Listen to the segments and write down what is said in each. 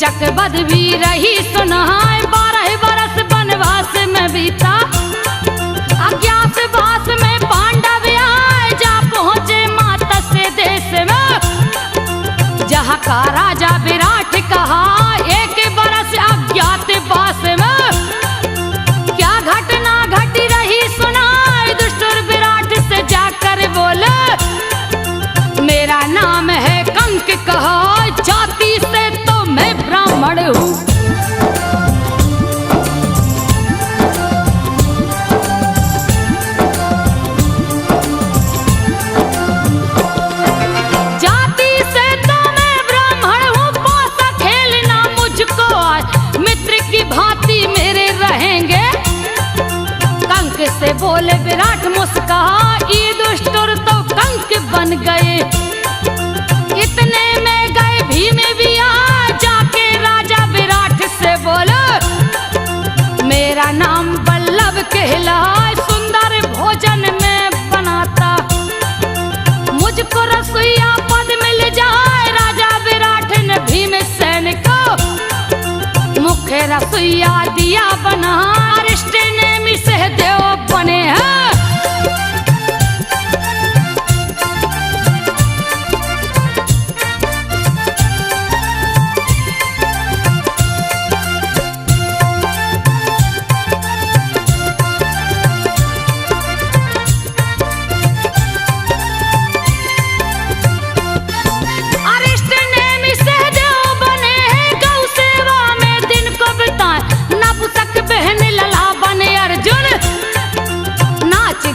चकबद भी रही सुनाए 12 बरस वनवास में बीता। अज्ञातवास में पांडव आए जा पहुंचे मातस्य देश में। जहाँ का राजा विराट कहा 1 बरस अज्ञातवास में क्या घटना घटी रही सुनाए। दुष्ट विराट से जाकर बोले मेरा नाम है कंक कहा, जाति से तो मैं ब्राह्मण हूँ। जाति से तो मैं ब्राह्मण हूँ, पासा खेलना मुझको आज मित्र की भांति मेरे रहेंगे। कंक से बोले विराट मुस्कुराया, ये दुष्टुर तो कंक बन गए। इतने में गए भीम भी आ जाके राजा विराट से बोलो मेरा नाम वल्लभ कहलाए, सुंदर भोजन में बनाता, मुझको रसोईया पद मिल जाए। राजा विराट ने भीमसेन को मुख्य रसोईया दिया बना। अरिष्ट नेमि सहदेव बने हैं।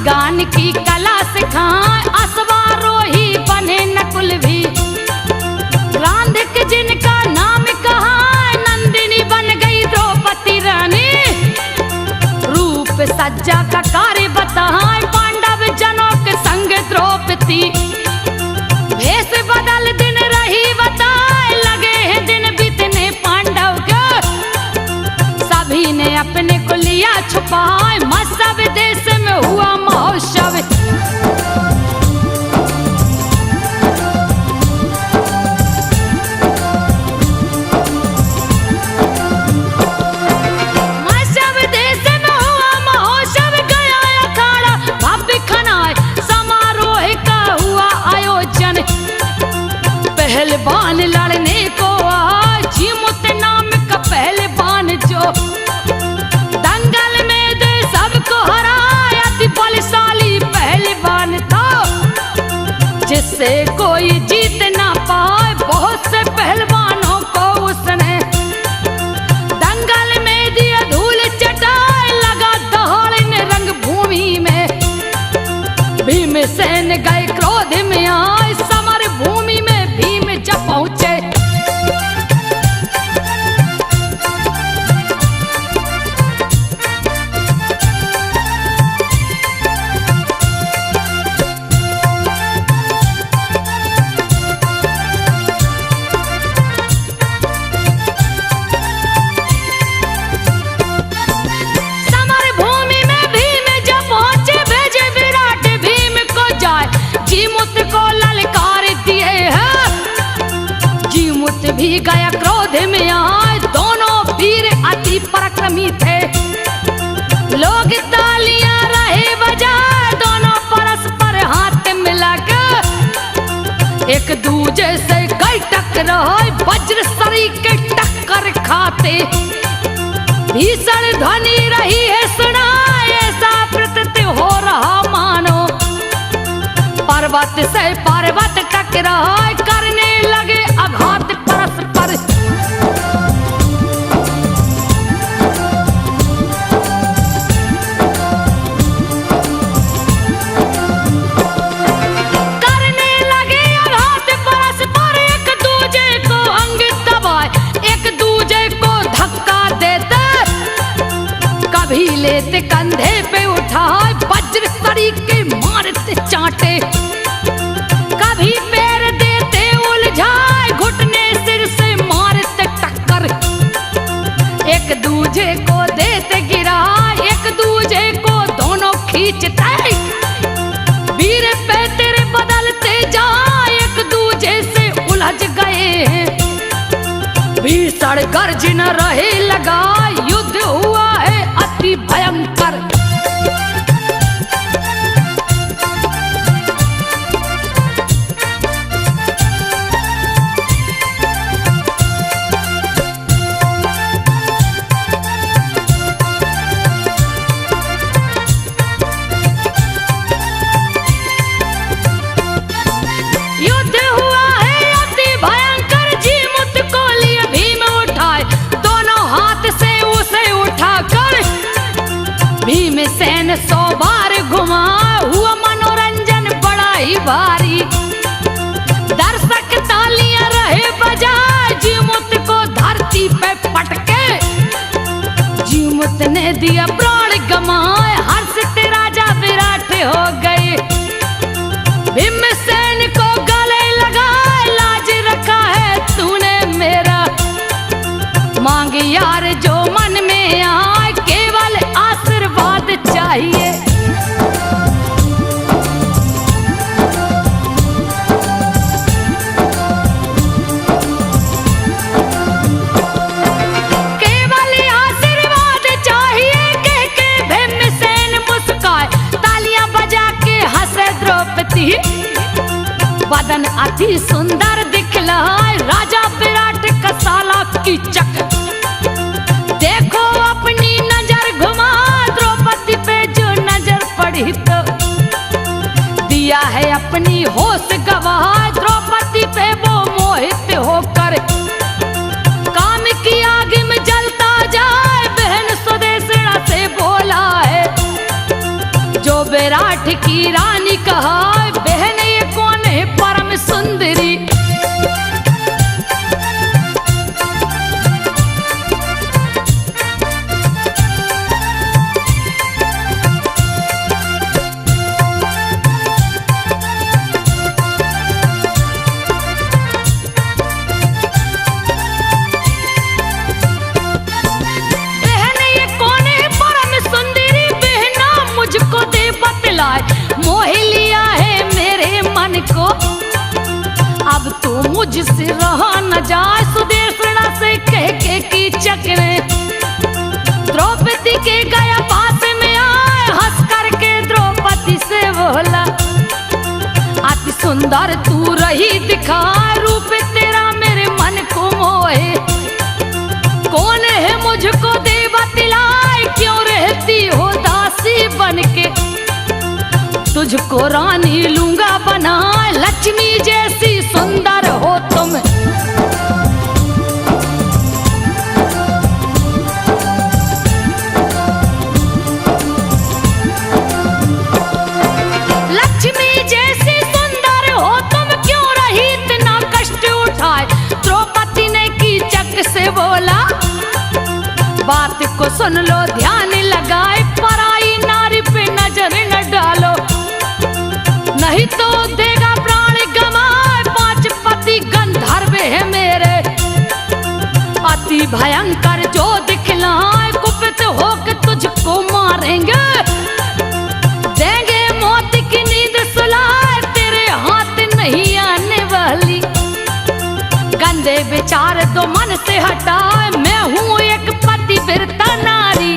गान की कला सिखाए अश्वारोही बने नकुल भी। रांधिक जिनका नाम कहा नंदिनी बन गई द्रौपदी रानी। रूप सज्जा का कार्य बताए पांडव जनों के संग द्रौपदी। भेष बदल दिन रही बताए लगे हैं दिन बीतने पांडव के। सभी ने अपने को लिया छुपाए मत्स्य देश में हुआ महोत्सव। मत्स्य देश में हुआ महोत्सव गया अखाड़ा भव्य खनाए समारोह का हुआ आयोजन। पहलवान लड़ने को आए जीमुत नाम का पहलवान जो दंगल में दे सबको हराया। अति बलशाली पहलवान था जिससे कोई जीत ना पाए। बहुत से पहलवानों को उसने दंगल में दिया धूल चटाए। लगा दहाड़ने रंग भूमि में भीमसेन गए क्रोध में आए। समर भूमि में भीम जब पहुंचे भी गया क्रोध में आए। दोनों वीर अति पराक्रमी थे। लोग तालियां रहे बजाए दोनों परस्पर हाथ मिलाकर एक दूजे से गई टकराए। वज्र सरी के टक्कर खाते भीषण ध्वनि रही है सुनाए। ऐसा प्रतीत हो रहा मानो पर्वत से पर्वत टकराए। करने लगे आघात परस्पर। करने लगे आघात परस्पर। एक दूजे को अंग दबाए एक दूजे को धक्का देते। कभी लेते कंधे पे उठाए वज्र सरी के मारते चांटे। कभी पैर देते उलझाए घुटने सिर से मारते टक्कर। एक दूजे को देते गिरा एक दूजे को दोनों खींचते। वीर पे तेरे बदलते जा एक दूजे से उलझ गए हैं। भीषण गर्जन रहे लगा, युद्ध हुआ है अति भयंकर। भीमसेन 100 बार घुमा, हुआ मनोरंजन बड़ा ही भारी। दर्शक तालियां रहे बजाए, जीमूत को धरती पे पटके। जीमूत ने दिया प्राण गमाए, हर्ष से राजा विराट हो गए। भीमसेन को गले लगाए, लाज रखा है तूने मेरा। मांग यार जो मन में आए, केवल आशीर्वाद चाहिए। केवल आशीर्वाद चाहिए, कह के भीमसेन मुस्काए। तालियां बजा के हंसे द्रौपदी, बदन अति सुंदर दिखलाए। राजा विराट का साला कीचक, देखो अपनी नजर घुमा। द्रौपदी पे जो नजर पड़ी तो दिया है अपनी होश गवा। द्रौपदी पे वो मोहित होकर काम की आग में जलता जाए। बहन सुदेशना से बोला है, जो विराट की रानी कहा। बहन ये कौन है परम सुंदरी? मोह लिया है मेरे मन को, अब तो मुझसे रहा न जाए। सुदेशना से कह के कीचक ने द्रौपदी के गया पास में आए। हंस करके द्रौपदी से बोला, अति सुंदर तू रही दिखा। रूप तेरा मेरे मन को मोहे, कौन है मुझको दे बतलाए। क्यों रहती हो दासी बनके, तुझको रानी लूंगा बना। लक्ष्मी जैसी सुंदर हो तुम, लक्ष्मी जैसी सुंदर हो तुम, क्यों रही इतना कष्ट उठाए। द्रौपदी ने कीचक से बोला, बात को सुन लो ध्यान लगाए। पराई नारी पे नजर न डालो, नहीं तो देगा प्राण गमाए। 5 पति गंधर्व है मेरे, अति भयंकर जो दिखलाए। कुपित होकर तुझको मारेंगे, देंगे मौत की नींद सुलाए। तेरे हाथ नहीं आने वाली, गंदे विचार तो मन से हटाए। मैं हूँ एक पतिव्रता नारी,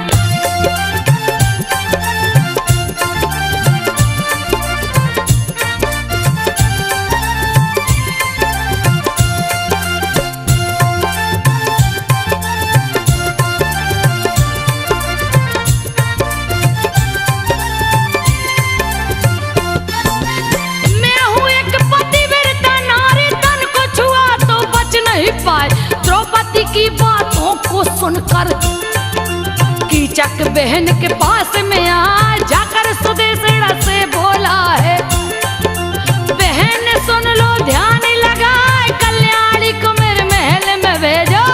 द्रौपदी की बातों को सुनकर कीचक बहन के पास में आ जाकर सुदेशना से बोला है, बहन सुन लो ध्यान लगाए। कल्याणी को मेरे महल में भेजो,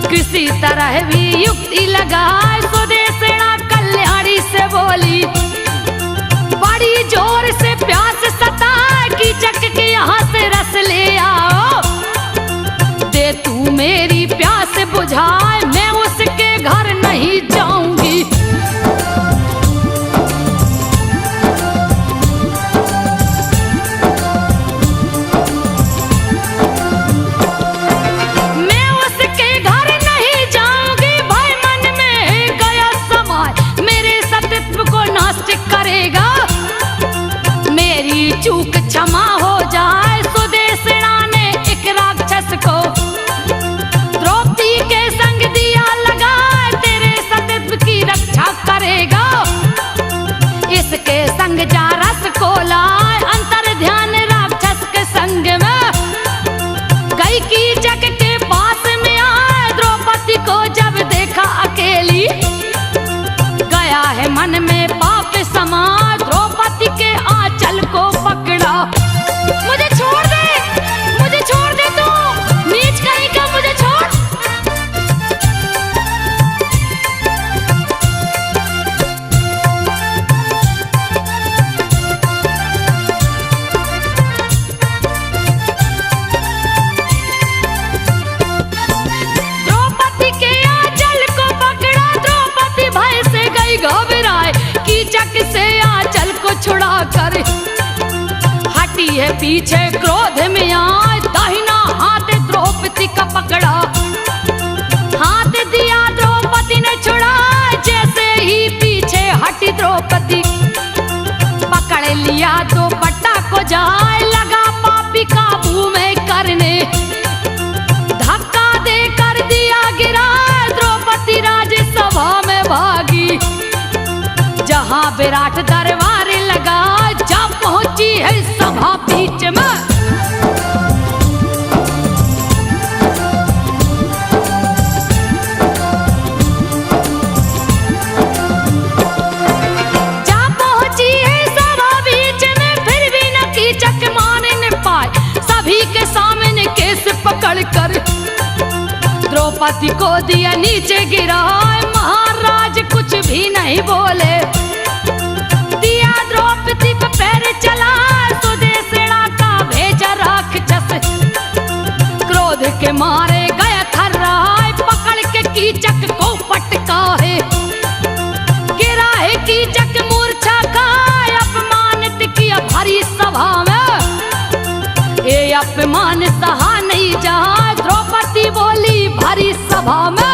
किसी तरह भी युक्ति लगाए। सुदेशना कल्याणी से बोली, बड़ी जोर से प्यास सताए। कीचक के यहाँ से रस ले आओ, दे तू मेरी प्यास बुझाए। मैं उसके घर नहीं जाऊंगी। मैं है पीछे क्रोध में आए, दाहिना हाथ द्रौपदी का पकड़ा, हाथ दिया द्रौपदी ने छुड़ा, जैसे ही पीछे हटी द्रौपदी पकड़ लिया दुपट्टा को जाए, लगा पापी काबू में करने, धक्का देकर दिया गिरा, द्रौपदी राज्यसभा में भागी, जहां विराट दरबार लगा, जा पहुंची है सभा बीच में। जा पहुंची है सभा बीच में, फिर भी न कीचक माने न पाए, सभी के सामने केस पकड़ कर द्रौपदी को दिया नीचे गिराए, महाराज कुछ भी नहीं बोले, दिया द्रौपदी पे पैर चला, सुदेशना का भेजा राक्षस, क्रोध के मारे गया थर्राए, पकड़ के कीचक को पटका है, गिरा है कीचक मूर्छा खाए, अपमानित किया भरी सभा में, ये अपमान सहा नहीं जा, द्रौपदी बोली भरी सभा में।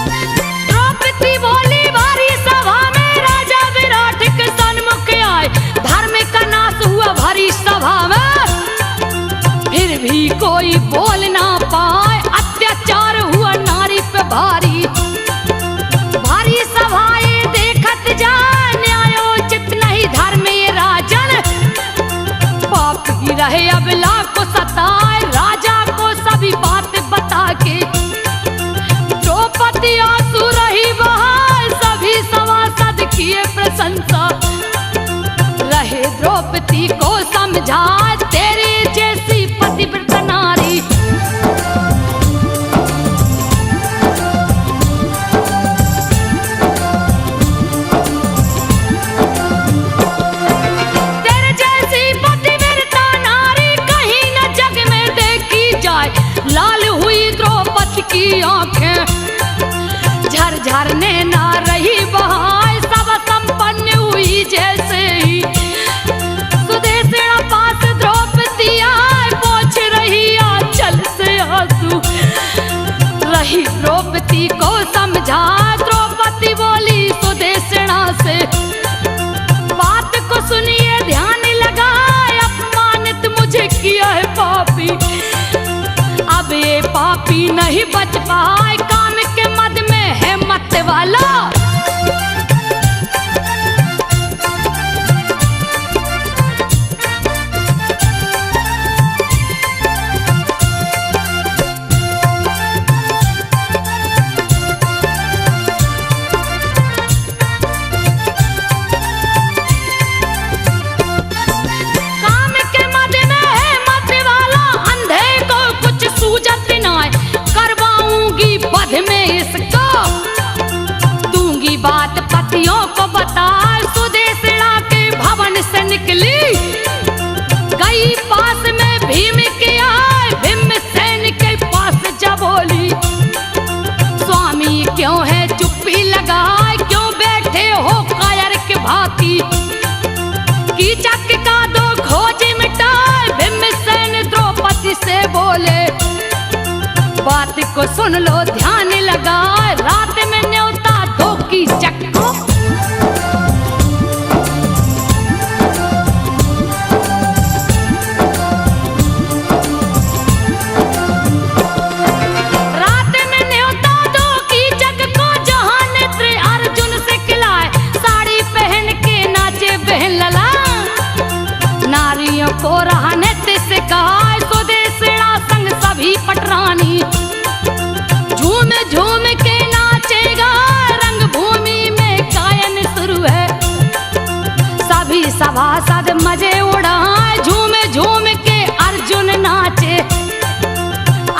द्रौपदी बोली भरी सभा में, राजा विराट के सन्मुख आए, धर्म का नाश हुआ भरी सभा में, फिर भी कोई बोल ना पाए, अत्याचार हुआ नारी पे भारी, भारी सभाएं देखत जा, न्यायोचित नहीं धर्म ये राजन, पाप ही रहे अबला को सताए, राजा को सभी बात बता के, द्रौपदी आंसू रही बहाए, सभी सभासद किए प्रशंसा, रहे द्रौपदी को समझा, तेरी जैसी पतिव्रत नारी, तेरे जैसी पतिव्रता नारी कहीं न जग में देखी जाए, लाल हुई द्रौपदी की आंखें, झरझर नैना रही बहाए, सब संपन्न हुई जैसे ही, सुदेशना पास द्रौपदी आए, पोंछ रही आंचल से आंसू, रही द्रौपदी को समझा, द्रौपदी बोली सुदेशना से, बात को सुनिए ध्यान लगाए, अपमानित मुझे किया है पापी, अब ये पापी नहीं बच पाए, काम के मद में है मत वाला, काम के मद में है मत वाला, अंधे को कुछ सूझत ना, करवाऊंगी बध में इसको, दूंगी बात पतियों को बता, सुदेशना के भवन से निकली, गई पास में भीम के आए, भीमसेन के पास जा बोली, स्वामी क्यों है चुप्पी लगाए, क्यों बैठे हो कायर के भांति, कीचक का दो खोज मिटाए, भीमसेन द्रौपदी से बोले, बात को सुन लो ध्यान लगाए, रात में न्योता दो कीचक को, रात में न्योता दो कीचक को, जहां नेत्र अर्जुन से खिलाए, साड़ी पहन के नाचे बहन लला, नारियों को रहा नृत्य सिखाए, सुदेशना संग सभी पटरानी, झूम झूम के नाचेगा, रंग भूमि में गायन शुरू है, सभी सभासद मजे उड़ाए, झूम झूम के अर्जुन नाचे,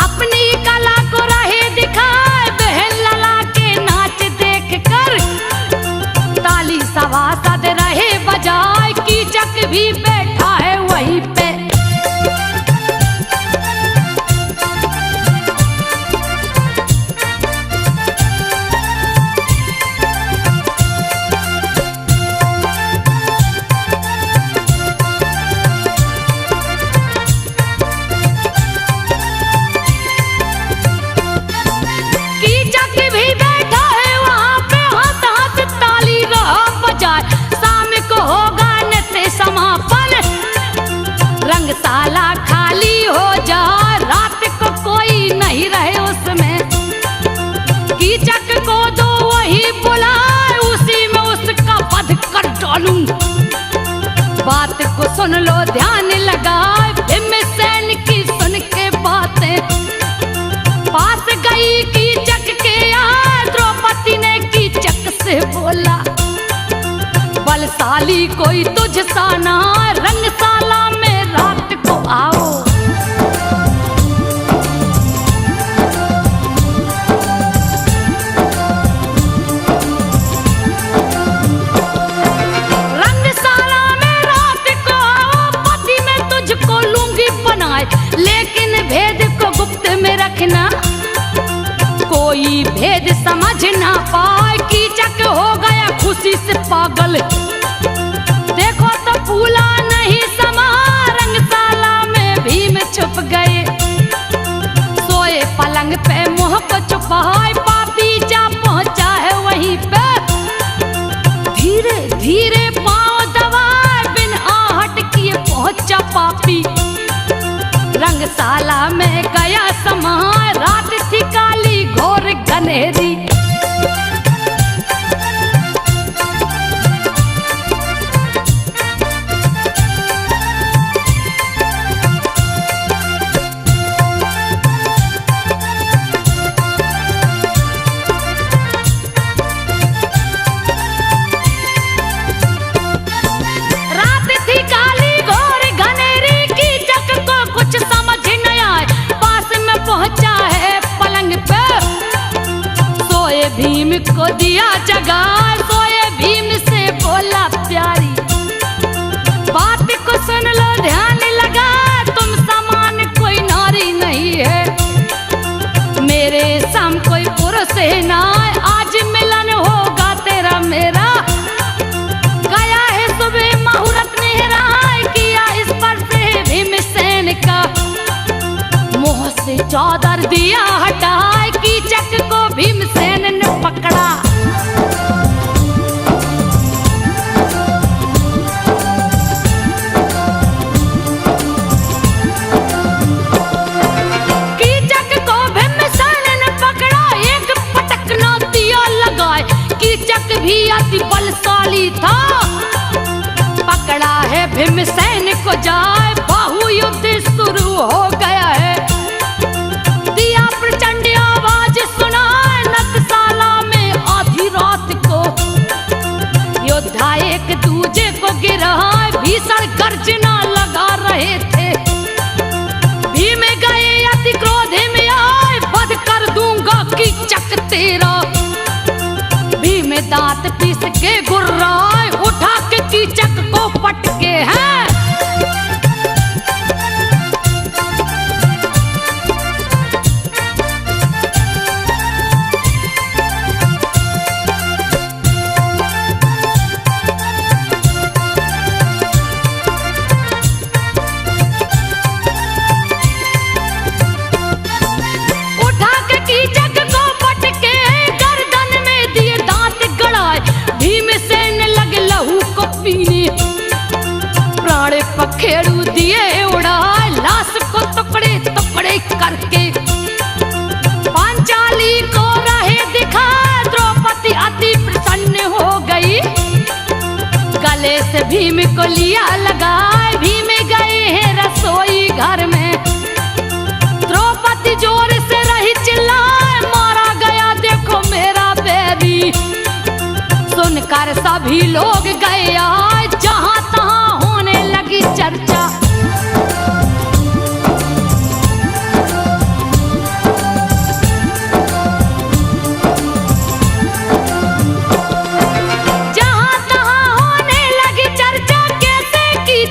अपनी कला को राहे दिखाए, बहन लला के नाच देख कर, ताली सभा भी बैठा है वहीं पे। कीचक भी बैठा है वहाँ पे, हाथ हाथ ताली रहा बजाए। शाम को होगा नित्य समापन, रंगशाला खाली हो जाए, रात को कोई नहीं रहे उसमें। कीचक को दो वही बुलाए, उसी में उसका वध कर डालूं। बात को सुन लो ध्यान लगाए, भीमसेन की सुन के बातें। पास गई कीचक के यार, द्रौपदी ने कीचक से बोला, बलशाली कोई तुझ सा ना, रंगशाला में रात को आओ। रंगशाला में रात को आओ, पति में तुझको लूंगी बनाए, लेकिन भेद को गुप्त में रखना, कोई भेद समझ ना पाए। कीचक हो गया खुशी से पागल, देखो तो फूला नहीं समा, रंगशाला में भीम छुप गए। सोए पलंग पे मुंह को छुपाए, पापी जा पहुंचा है वहीं पे। धीरे धीरे पांव दबाए, बिन आहट किए पहुंचा पापी। रंगशाला में गया समाए, रात थी काली घोर घनेरी। रात थी काली घोर घनेरी, कीचक को कुछ समझ न आए, पास में पहुंचा है पलंग पे। सोए भीम को दिया जगा, सोए भीम से बोला प्यारी, बात को सुन लो ध्यान लगा, तुम समान कोई नारी नहीं है। मेरे सम कोई पुरुष है ना, आज मिलन होगा तेरा मेरा। गया है सुबह मुहूर्त नेहरा, किया इस पर से भीमसेन का। मुंह से चादर दिया हटाए, कीचक को भीमसेन ने पकड़ा। कीचक को भीमसेन ने पकड़ा, एक पटकना दिया लगाए। कीचक भी अति बलशाली था, पकड़ा है भीमसेन को जाए, बाहु युद्ध शुरू हो गया है। दिया प्रचंड आवाज सुनाए, नक्शाला में आधी रात को। योद्धा एक दूजे को गिराए, भीषण गर्जना लगा रहे थे। भीम गए अति क्रोध में आए, वध कर दूंगा कीचक तेरा। भीम दांत पीस के गुर्राए, उठा के कीचक को पटके हैं। उठा के कीचक को पटके, गर्दन में दिए दांत गड़ाए। भीमसेन लगे लहू को पीने, प्राण पखेरु दिए उड़ाए, लाश को टुकड़े टुकड़े करके। पांचाली को रहे दिखा, द्रौपदी अति प्रसन्न हो गई। गले से भीम को लिया लगाए, भीम गए हैं रसोई घर में। द्रौपदी जोर से रही चिल्लाए, मारा गया देखो मेरा बेबी। सुनकर सभी लोग गए आए, जहां तहां होने लगी चर्चा। जहां तहां होने लगी चर्चा, कैसे की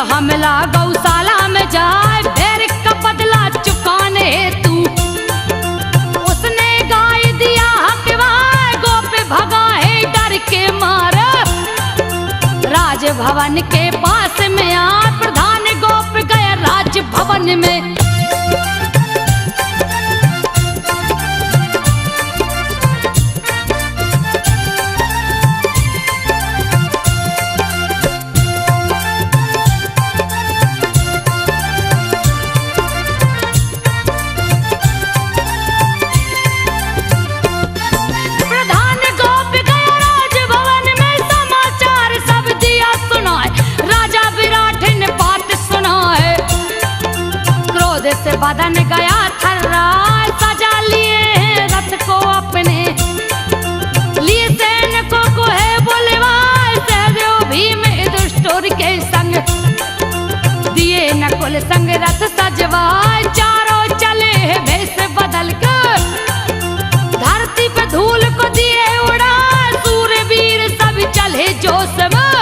हमला गौशाला में जाए बैर का बदला चुकाने तू। उसने गाय दिया हकवाए गोप भगा है डर के मार। राजभवन के पास में आ प्रधान गोप गया राजभवन में। बदन गया थर्राए सजा लिए हैं रथ को अपने। लिए सैनिकों को है बुलवाए सहदेव भीम युधिष्ठिर के संग। दिए नकुल संग रथ सजवाए चारों चले हैं भेष बदल कर। धरती पे धूल को दिए उड़ाए सूरवीर सब चले जोश में।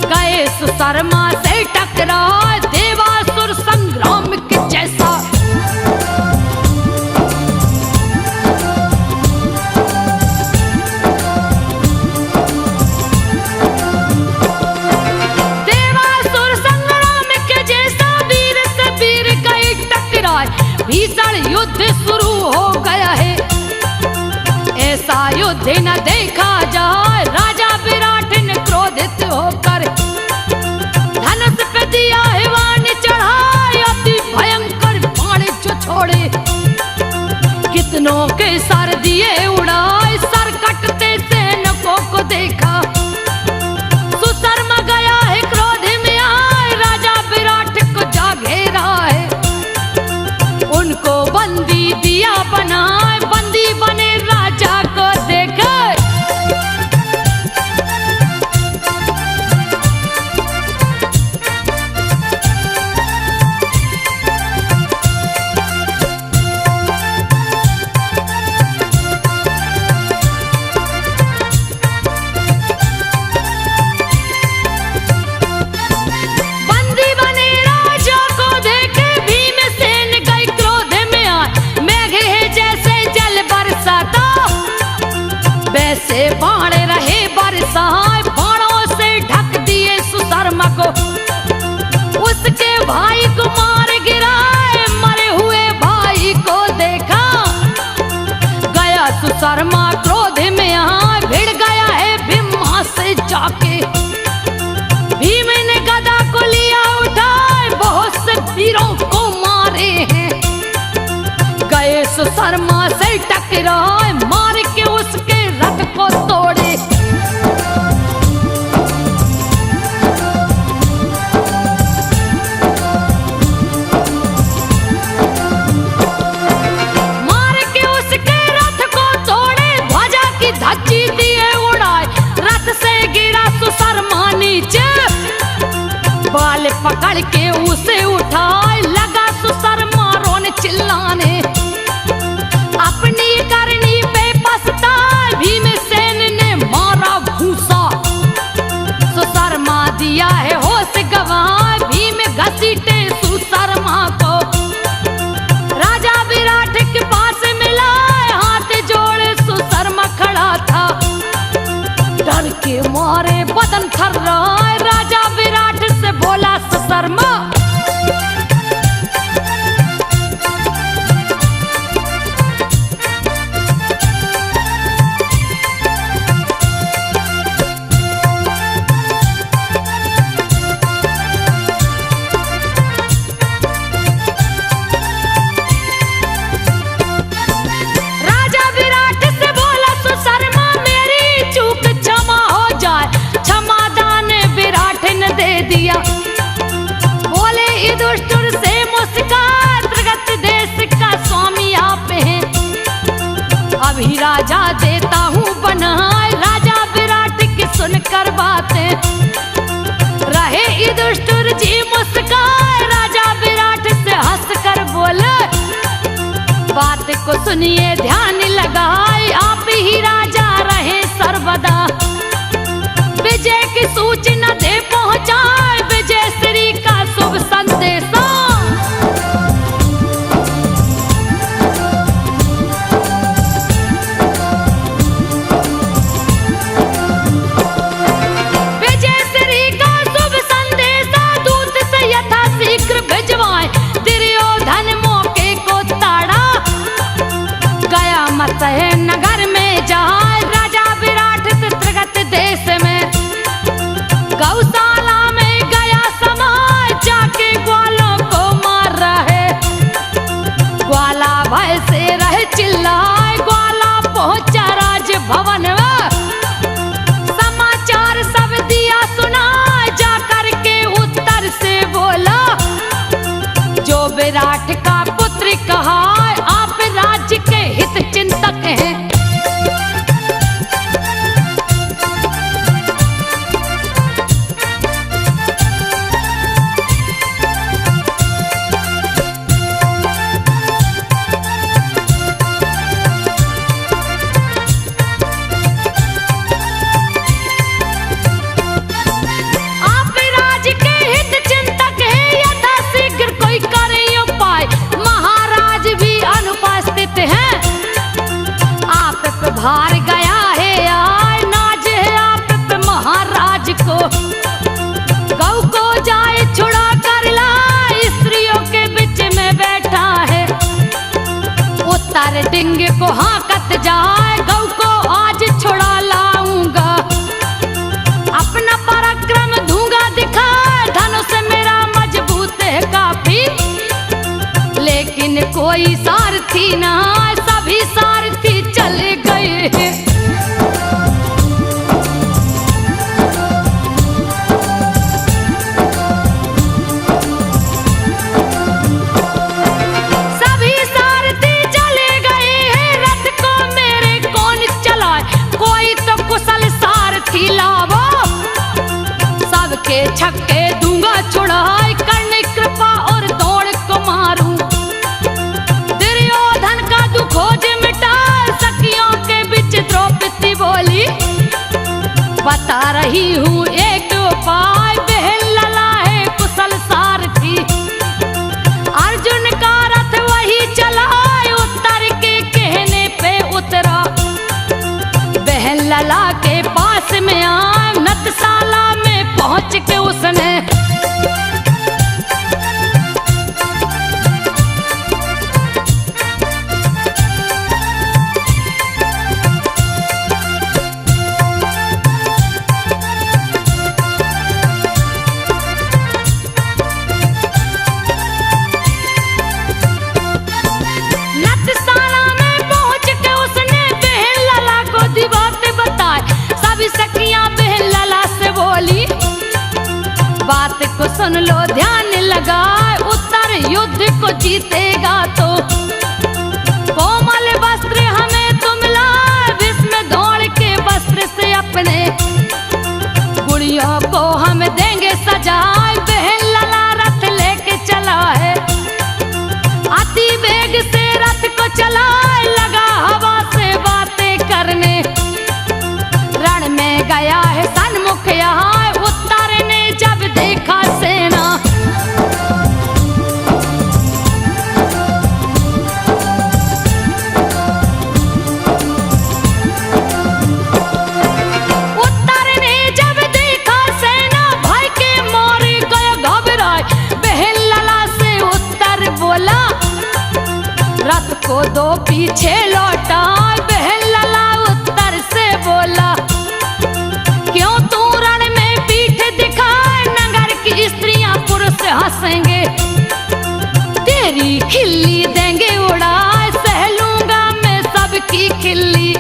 गए सुशर्मा से टकराए देवासुर संग्राम के जैसा। देवासुर संग्राम के जैसा वीर से वीर गए टकराए। भीषण युद्ध शुरू हो गया है ऐसा युद्ध न देखा जाए। राजा विराट ने क्रोधित होकर धनुष पे दिया है वाण चढ़ाए। अति भयंकर बाण जो छोड़े कितनों के सर दिए उड़ाए। सर कटते सैनिकों को देखा सुशर्मा गया है क्रोध में आए। राजा विराट को जा घेरा है उनको बंदी दिया बनाए। बंदी बने राजा को देखा से बाण रहे बरसाए। बाणों से ढक दिए सुशर्मा को उसके भाई को मार गिराए। मरे हुए भाई को देखा गया सुशर्मा क्रोध में आए। भिड़ गया है भीमा से जाके। भीम ने गदा को लिया उठाए बहुत से वीरों को मारे हैं। गए सुशर्मा से टकराए मार के उसके रथ को तोड़े। मार के उसके रथ को तोड़े। ध्वजा की धज्जी दिए उड़ाए। रथ से गिरा सुशर्मा नीचे। बाल पकड़ के उसे उठाए। लगा सुशर्मा रोने चिल्लाने। अपनी करनी पे पछताए। भीमसेन ने मारा भूसा। सुशर्मा दिया है होश गंवाए। भीम घसीटे सुशर्मा को। राजा विराट के पास मिलाए। हाथ जोड़े सुशर्मा खड़ा था। डर के मारे बदन थर्राए। राजा विराट से बोला सुशर्मा अभी राजा देता हूँ बनाए। राजा विराट की सुनकर बातें रहे युधिष्ठिर जी मुस्काए। राजा विराट से हंसकर बोले बात को सुनिए ध्यान लगाए। आप ही राजा रहे सर्वदा। विजय की सूचना दे पहुँचाए। विजय जाए गौ को आज छुड़ा लाऊंगा, अपना पराक्रम दूंगा दिखाए, धनुष मेरा मजबूत है काफी, लेकिन कोई सारथी ना, सभी सारथी चले गए। सभी सारथी चले गए हैं, रथ को मेरे कौन चलाए, कोई तो कुशल सारथी लावो, सबके छक्के दूंगा छुड़ाए, करने कृपा और दौड़ को मारूं, दुर्योधन का दुखोज मिटा, सखियों के बीच द्रौपदी बोली, बता रही हूँ एक उपाय, बहन लला है कुशल सारथी, अर्जुन का रथ वही चलाए, उत्तर के कहने पे उतरा, बहन लला के पास में आए, नतशाला में पहुंच के उसने सखियां बहन लला से बोली, बात को सुन लो ध्यान लगाए, उत्तर युद्ध को जीतेगा तो कोमल वस्त्र हमें तुम लाए, भीष्म दौड़ के वस्त्र से अपने गुड़ियों को हम देंगे सजाए, बहन लला रथ लेके चला है, अति वेग से रथ को चलाए, लगा हवा से बातें करने, रण में गया है सन्मुख यहाँ, उत्तर ने जब देखा सेना, उत्तर ने जब देखा सेना, भय के मारे गया घबराए, बहन लला से उत्तर बोला, रथ को दो पीछे लौटा, बहन लला उत्तर से बोला, क्यों तू रण में पीठ दिखाए, नगर की स्त्रियां पुरुष हंसेंगे, तेरी खिल्ली देंगे उड़ाए, सह लूंगा मैं सबकी खिल्ली,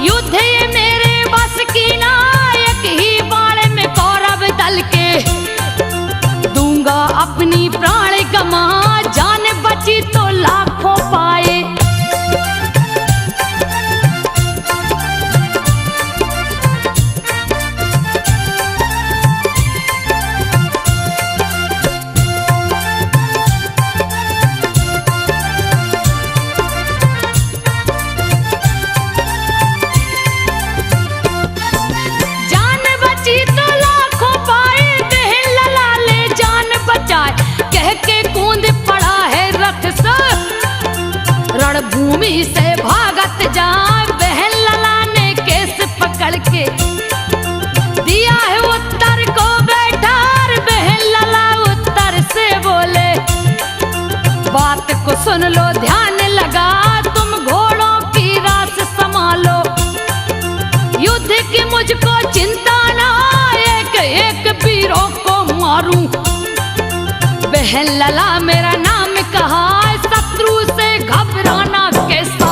युद्ध ये मेरे बस की ना, एक ही बाण में कौरव दल के दूंगा अपनी प्राण गमा, जान बची तो लाखों पाए। जान बची तो लाखों पाए, बहन लला ले जान बचाए, कह के कूद पड़ा है रथ से, रणभूमि से भागत जाए, बहन लला ने केस पकड़ के दिया है उत्तर को बैठार, बहन लला उत्तर से बोले, बात को सुन लो ध्यान लगा, तुम घोड़ों की रास संभालो, युद्ध की मुझको चिंता ना, एक एक वीरों को मारूं, बहन लला मेरा नाम कहा, शत्रु से घबराना कैसा,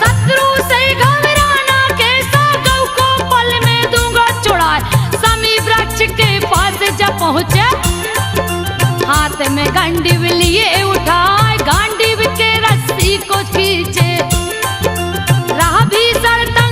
शत्रु से घबराना कैसा, गौ को पल में दूंगा छुड़ाए, समी वृक्ष के पास जब पहुंचे, हाथ में गांडीव लिए उठाए, गांडीव के रस्सी को खींचे, राह भी सरता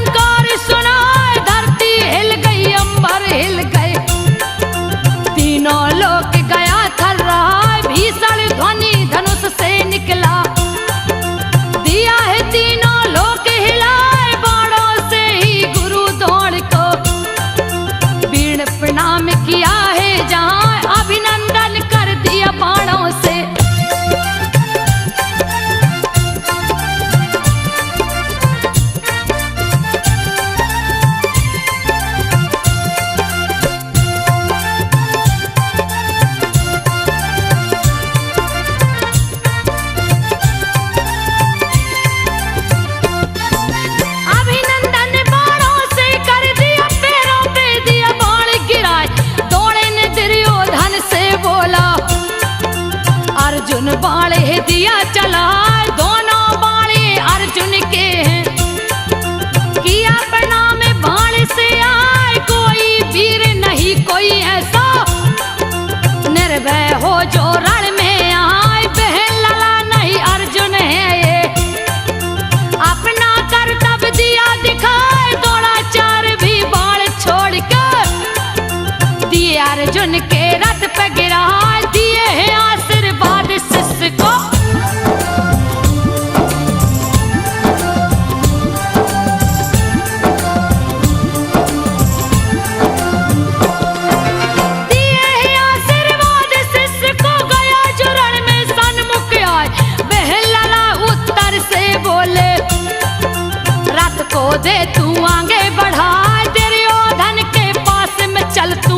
दे तू आगे बढ़ा, दुर्योधन के पास में चल तू,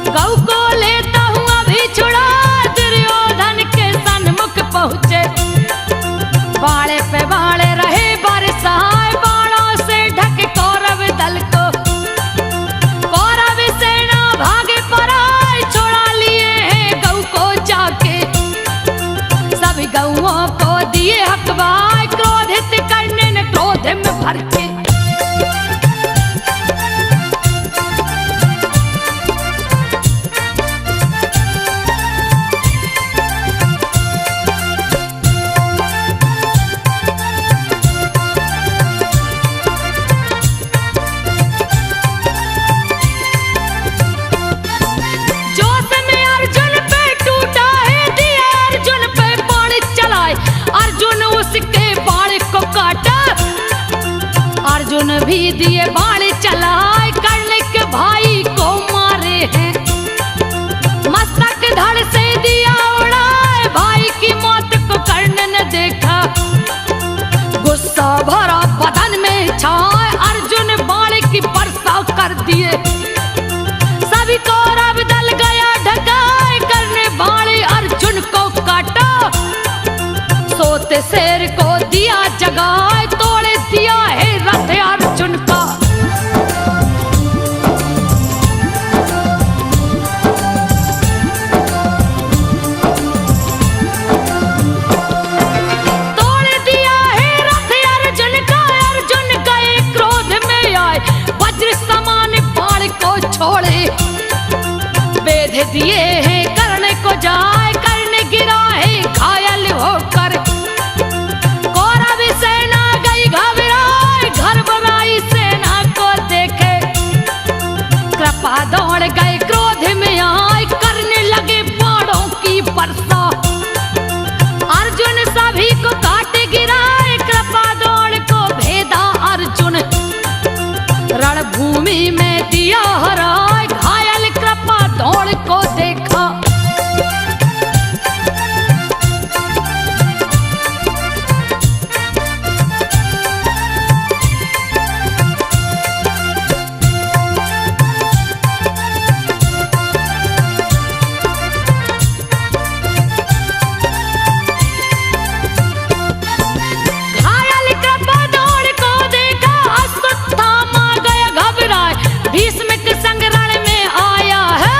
गौ को लेता हूँ अभी छुड़ा। दुर्योधन के सन्मुख पहुँचे, बाड़े पे बाड़े रहे बरसाए, बाणों से ढके कौरव दल को। कौरव सेना भागे पराए, छोड़ा लिए हैं गौ को जाके, सभी गौओं को दिए हकवाए, क्रोधित करने ने क्रोध में भर के। जोश में अर्जुन पे टूटा है, दिया अर्जुन पे बाण चलाए, अर्जुन उसके बाण को काटा। अर्जुन भी दिए बाण चलाए, कर्ण के भाई को मारे हैं, मस्तक धड़ से दिया उड़ाए, भाई की मौत को कर्ण ने देखा। गुस्सा भरा बदन में छाए, अर्जुन बाण की वर्षा कर दिए, सभी कौरव दल गया ढकाए, कर्ण बाण अर्जुन को काटा। सोते शेर को दिया जगाए, तोड़े दिया है रथ अर्जुन का। तोड़ दिया है रथ अर्जुन का, अर्जुन गए क्रोध में आए, वज्र समान बाण को छोड़े, बेध दिए हैं कर्ण को जाए, कर्ण गिरा है घायल होकर। कौरव सेना गई घबराए, घर बनाई सेना को देखे, कृपा दौड़ गए क्रोध में आए, करने लगे बाणों की वर्षा। अर्जुन सभी को काट गिराए, कृपा दौड़ को भेदा अर्जुन, रणभूमि में दिया हराए, घायल कृपा दौड़ को देखा। घायल कृपा दौड़ को देखा, अश्वत्थामा गया घबराए, भीष्म के संग रण में आया है।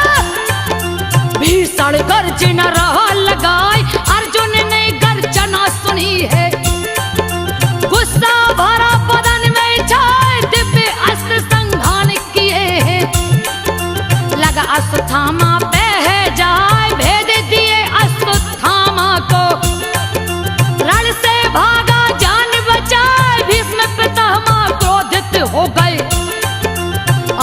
भीषण गर्जना रहा लगाए, अर्जुन ने गर्जना सुनी है, गुस्सा भरा बदन में छाए, दिव्य अस्त्र संधान किए हैं। लगा अश्वत्थामा पे है जाए, भेद दिए अश्वत्थामा को, रण से भागा जान बचाए, भीष्म पितामह क्रोधित हो गए,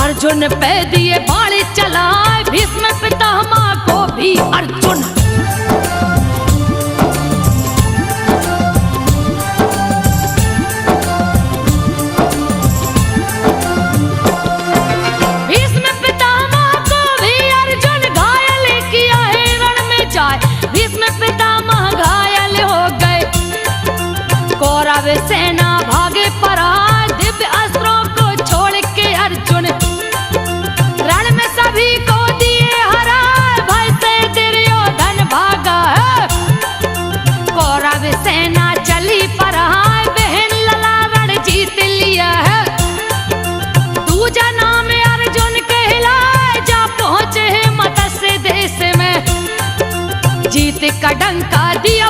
अर्जुन पे दिए बाण चलाए, भीष्म पितामह को भी अर्जुन। भीष्म पितामह को भी अर्जुन घायल किया है, रण में जाए, भीष्म पितामह घायल हो गए। कौरव सेना भागे पराए, दिव्य अस्त्रों को छोड़ के अर्जुन, रण में सभी को दिए हराए, भय से दुर्योधन भागा है। कौरव सेना चली पराए, बहन लला रण जीत लिया है। दूजा नाम अर्जुन कहलाए, जा पहुँचे हैं मत्स्य देश में, जीत का डंका दिया